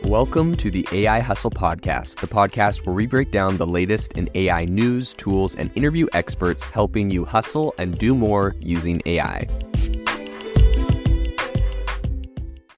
Welcome to the AI Hustle Podcast, the podcast where we break down the latest in AI news, tools, and interview experts helping you hustle and do more using AI.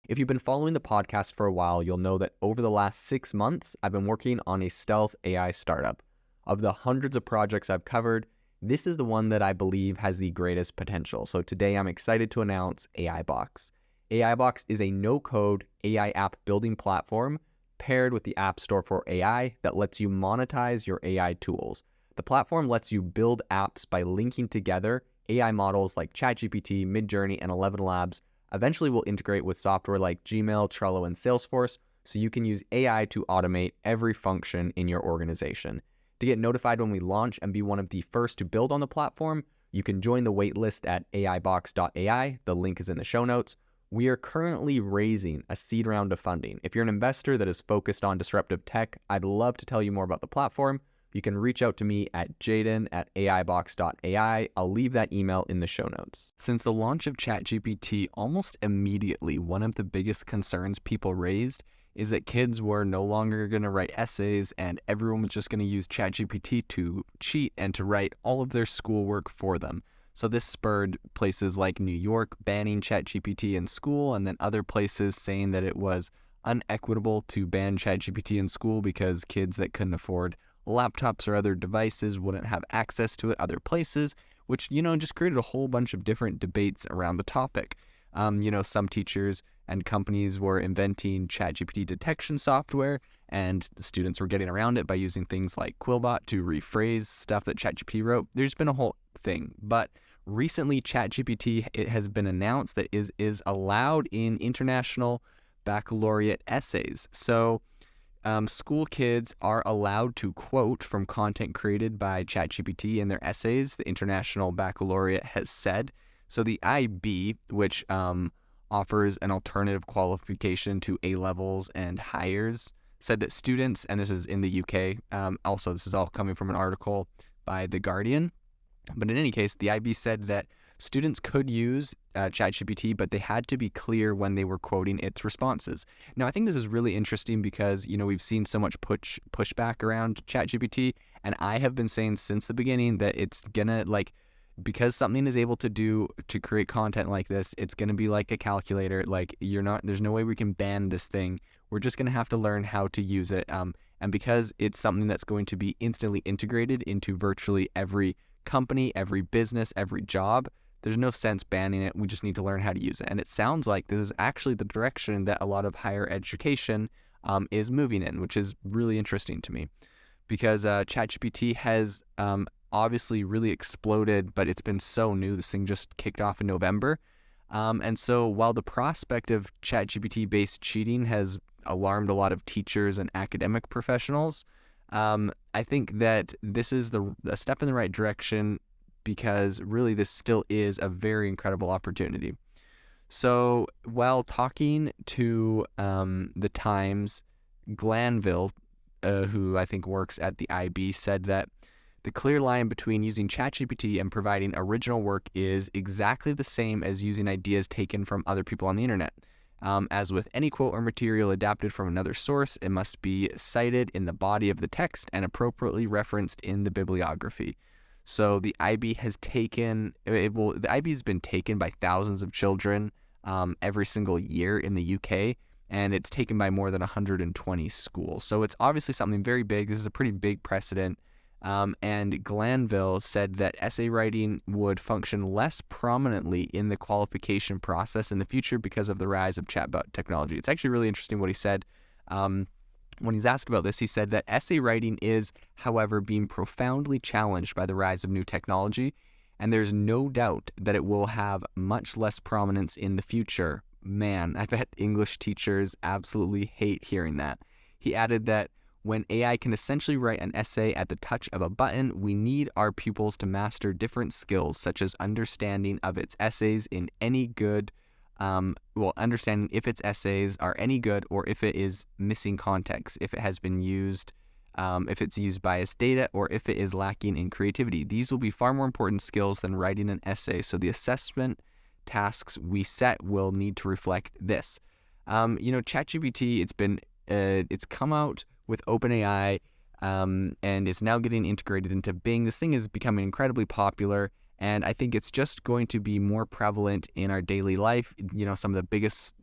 If you've been following the podcast for a while, you'll know that over the last 6 months, I've been working on a stealth AI startup. Of the hundreds of projects I've covered, this is the one that I believe has the greatest potential. So today I'm excited to announce AIBox. AIBox is a no-code AI app building platform paired with the App Store for AI that lets you monetize your AI tools. The platform lets you build apps by linking together AI models like ChatGPT, Midjourney, and 11 Labs. Eventually will integrate with software like Gmail, Trello, and Salesforce, so you can use AI to automate every function in your organization. To get notified when we launch and be one of the first to build on the platform, you can join the waitlist at aibox.ai. The link is in the show notes. We are currently raising a seed round of funding. If you're an investor that is focused on disruptive tech, I'd love to tell you more about the platform. You can reach out to me at jaden@aibox.ai. I'll leave that email in the show notes. Since the launch of ChatGPT, almost immediately, one of the biggest concerns people raised is that kids were no longer going to write essays and everyone was just going to use ChatGPT to cheat and to write all of their schoolwork for them. So this spurred places like New York banning ChatGPT in school, and then other places saying that it was unequitable to ban ChatGPT in school because kids that couldn't afford laptops or other devices wouldn't have access to it other places, which, just created a whole bunch of different debates around the topic. Some teachers and companies were inventing ChatGPT detection software, and students were getting around it by using things like Quillbot to rephrase stuff that ChatGPT wrote. There's been a whole thing, but recently ChatGPT, it has been announced that is allowed in international baccalaureate essays. So school kids are allowed to quote from content created by ChatGPT in their essays, the International Baccalaureate has said. So the IB, which offers an alternative qualification to A-levels and higher, said that students, and this is in the UK, also this is all coming from an article by The Guardian, but in any case, the IB said that students could use ChatGPT, but they had to be clear when they were quoting its responses. Now, I think this is really interesting because, we've seen so much pushback around ChatGPT, and I have been saying since the beginning that it's gonna, because something is able to create content like this, it's going to be like a calculator. There's no way we can ban this thing. We're just going to have to learn how to use it. And because it's something that's going to be instantly integrated into virtually every company, every business, every job, there's no sense banning it. We just need to learn how to use it. And it sounds like this is actually the direction that a lot of higher education is moving in, which is really interesting to me because ChatGPT has obviously really exploded, but it's been so new. This thing just kicked off in November. And so while the prospect of ChatGPT-based cheating has alarmed a lot of teachers and academic professionals, I think that this is a step in the right direction because really this still is a very incredible opportunity. So while talking to the Times, Glanville, who I think works at the IB, said that the clear line between using ChatGPT and providing original work is exactly the same as using ideas taken from other people on the internet. As with any quote or material adapted from another source, it must be cited in the body of the text and appropriately referenced in the bibliography. So the IB has been taken by thousands of children every single year in the UK, and it's taken by more than 120 schools. So it's obviously something very big. This is a pretty big precedent. And Glanville said that essay writing would function less prominently in the qualification process in the future because of the rise of chatbot technology. It's actually really interesting what he said. When he's asked about this, he said that essay writing is, however, being profoundly challenged by the rise of new technology, and there's no doubt that it will have much less prominence in the future. Man, I bet English teachers absolutely hate hearing that. He added that when AI can essentially write an essay at the touch of a button, we need our pupils to master different skills, such as understanding of its essays in any good, understanding if its essays are any good or if it is missing context, if it has been used, if it's used biased data, or if it is lacking in creativity. These will be far more important skills than writing an essay, so the assessment tasks we set will need to reflect this. ChatGPT, it's been It's come out with OpenAI, and it's now getting integrated into Bing. This thing is becoming incredibly popular, and I think it's just going to be more prevalent in our daily life. Some of the biggest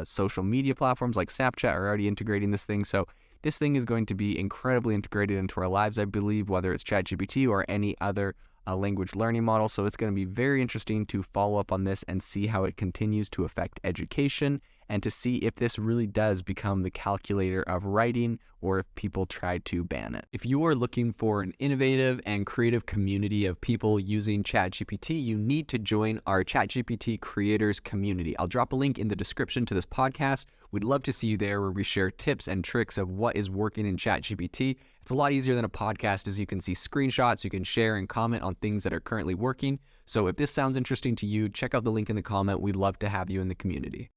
social media platforms like Snapchat are already integrating this thing. So this thing is going to be incredibly integrated into our lives, I believe, whether it's ChatGPT or any other language learning model. So it's going to be very interesting to follow up on this and see how it continues to affect education, and to see if this really does become the calculator of writing, or if people try to ban it. If you are looking for an innovative and creative community of people using ChatGPT, you need to join our ChatGPT creators community. I'll drop a link in the description to this podcast. We'd love to see you there, where we share tips and tricks of what is working in ChatGPT. It's a lot easier than a podcast, as you can see screenshots, you can share and comment on things that are currently working. So if this sounds interesting to you, check out the link in the comment. We'd love to have you in the community.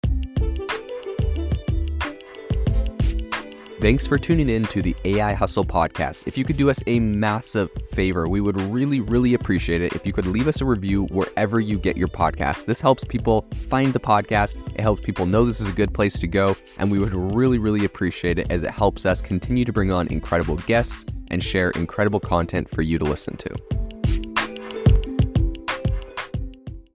Thanks for tuning in to the AI Hustle podcast. If you could do us a massive favor, we would really, really appreciate it if you could leave us a review wherever you get your podcasts. This helps people find the podcast. It helps people know this is a good place to go. And we would really, really appreciate it, as it helps us continue to bring on incredible guests and share incredible content for you to listen to.